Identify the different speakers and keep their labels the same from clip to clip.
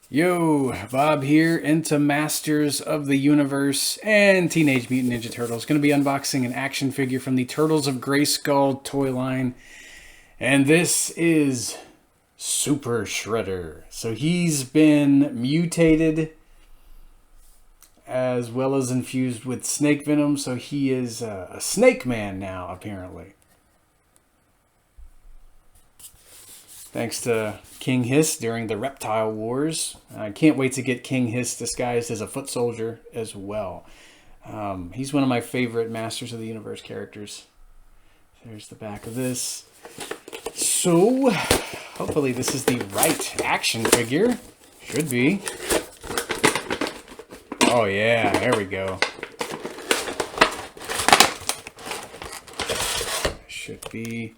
Speaker 1: Yo, Bob here, into Masters of the Universe and Teenage Mutant Ninja Turtles. Going to be unboxing an action figure from the Turtles of Grayskull toy line. And this is Supershredder. So he's been mutated as well as infused with snake venom. So he is a snake man now, apparently. Thanks to King Hiss during the Reptile Wars. I can't wait to get King Hiss disguised as a foot soldier as well. He's one of my favorite Masters of the Universe characters. There's the back of this. So, hopefully this is the right action figure. Should be. Oh yeah, there we go. Should be.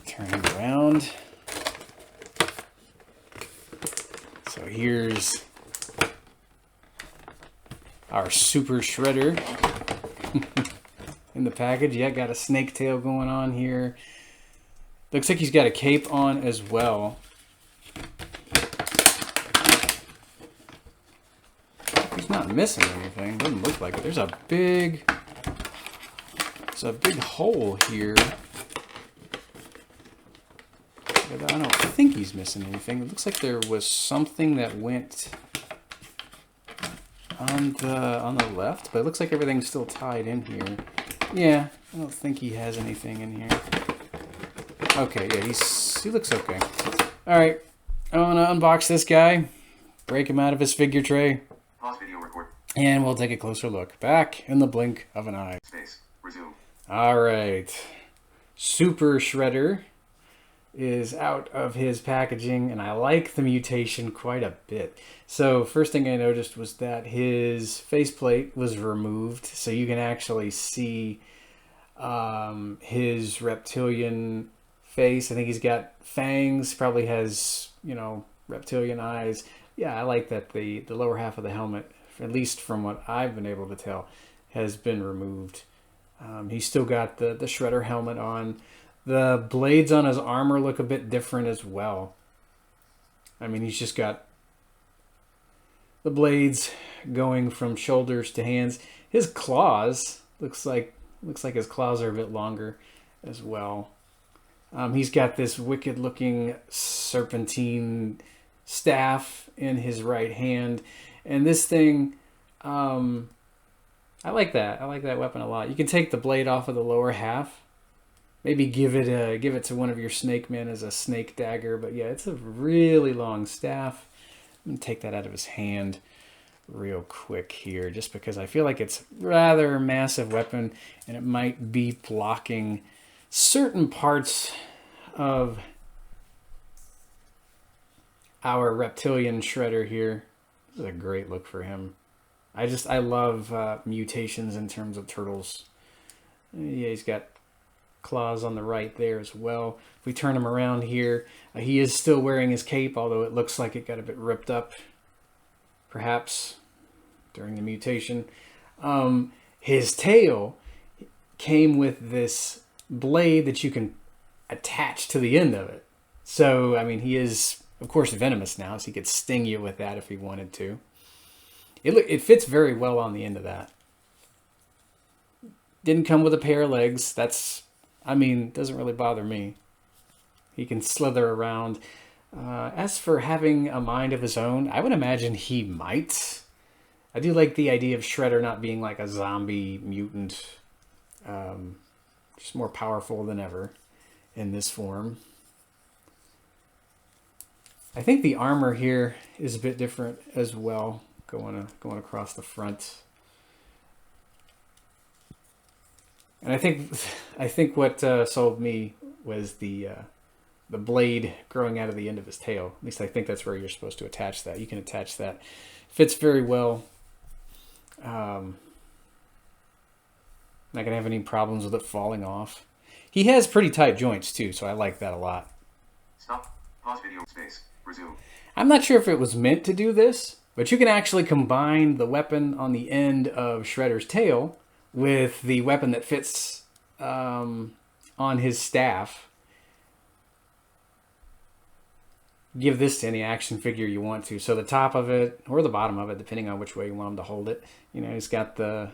Speaker 1: Turn it around. So here's our Supershredder in the package. Yeah, got a snake tail going on here. Looks like he's got a cape on as well. He's not missing anything. Doesn't look like it. There's a big hole here. I don't think he's missing anything. It looks like there was something that went on the left, but it looks like everything's still tied in here. Yeah, I don't think he has anything in here. Okay, yeah, he looks okay. All right, I'm gonna unbox this guy, break him out of his figure tray,
Speaker 2: pause video record,
Speaker 1: and we'll take a closer look. Back in the blink of an eye.
Speaker 2: Space. Resume.
Speaker 1: All right, Supershredder is out of his packaging, and I like the mutation quite a bit. So first thing I noticed was that his faceplate was removed, so you can actually see his reptilian face. I think he's got fangs, probably has, you know, reptilian eyes. Yeah, I like that the lower half of the helmet, at least from what I've been able to tell, has been removed. He's still got the Shredder helmet on. The blades on his armor look a bit different as well. I mean, he's just got the blades going from shoulders to hands. His claws looks like his claws are a bit longer as well. He's got this wicked looking serpentine staff in his right hand, and this thing, I like that. I like that weapon a lot. You can take the blade off of the lower half. Maybe give it to one of your snake men as a snake dagger. But yeah, it's a really long staff. I'm going to take that out of his hand real quick here, just because I feel like it's rather massive weapon, and it might be blocking certain parts of our reptilian shredder here. This is a great look for him. I love mutations in terms of turtles. Yeah, he's got claws on the right there as well. If we turn him around here, he is still wearing his cape, although it looks like it got a bit ripped up, perhaps during the mutation. His tail came with this blade that you can attach to the end of it. So, I mean, he is, of course, venomous now, so he could sting you with that if he wanted to. It fits very well on the end of that. Didn't come with a pair of legs. That's, I mean, doesn't really bother me. He can slither around. As for having a mind of his own, I would imagine he might. I do like the idea of Shredder not being like a zombie mutant. Just more powerful than ever in this form. I think the armor here is a bit different as well, going across the front. And I think what sold me was the blade growing out of the end of his tail. At least I think that's where you're supposed to attach that. You can attach that. Fits very well. Not gonna have any problems with it falling off. He has pretty tight joints too, so I like that a lot.
Speaker 2: Stop. Pause video. Space. Resume.
Speaker 1: I'm not sure if it was meant to do this, but you can actually combine the weapon on the end of Shredder's tail with the weapon that fits on his staff. give this to any action figure you want to. So the top of it, or the bottom of it, depending on which way you want him to hold it. You know, he's got the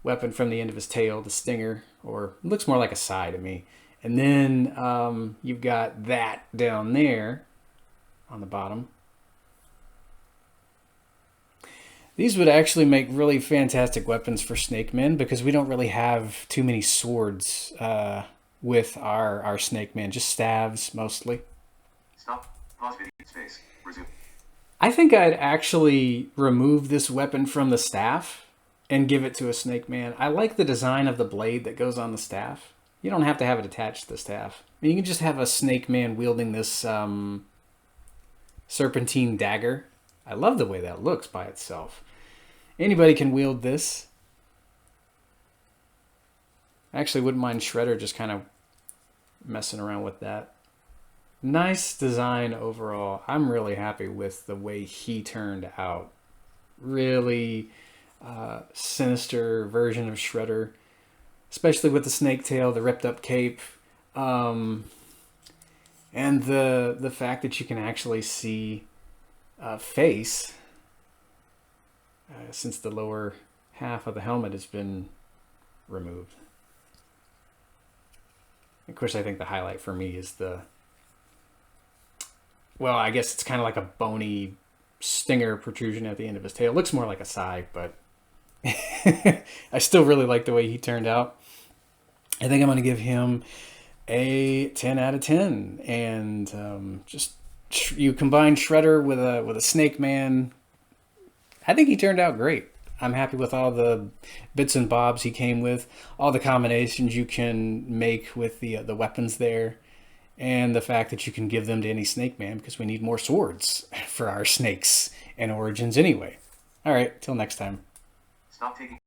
Speaker 1: weapon from the end of his tail, the stinger, or it looks more like a sai to me. And then you've got that down there on the bottom. These would actually make really fantastic weapons for Snake Men because we don't really have too many swords with our Snake Man, just staves mostly.
Speaker 2: Stop. Pause video. Space. Resume.
Speaker 1: I think I'd actually remove this weapon from the staff and give it to a Snake Man. I like the design of the blade that goes on the staff. You don't have to have it attached to the staff. I mean, you can just have a Snake Man wielding this serpentine dagger. I love the way that looks by itself. Anybody can wield this. I actually wouldn't mind Shredder just kind of messing around with that. Nice design overall. I'm really happy with the way he turned out. Really sinister version of Shredder, especially with the snake tail, the ripped up cape, and the fact that you can actually see face since the lower half of the helmet has been removed. Of course, I think the highlight for me is well, I guess it's kind of like a bony stinger protrusion at the end of his tail. It looks more like a sai, but I still really like the way he turned out. I think I'm going to give him a 10 out of 10. And just you combine Shredder with a Snake Man. I think he turned out great. I'm happy with all the bits and bobs he came with, all the combinations you can make with the weapons there, and the fact that you can give them to any Snake Man because we need more swords for our snakes and origins anyway. All right, till next time.
Speaker 2: Stop taking.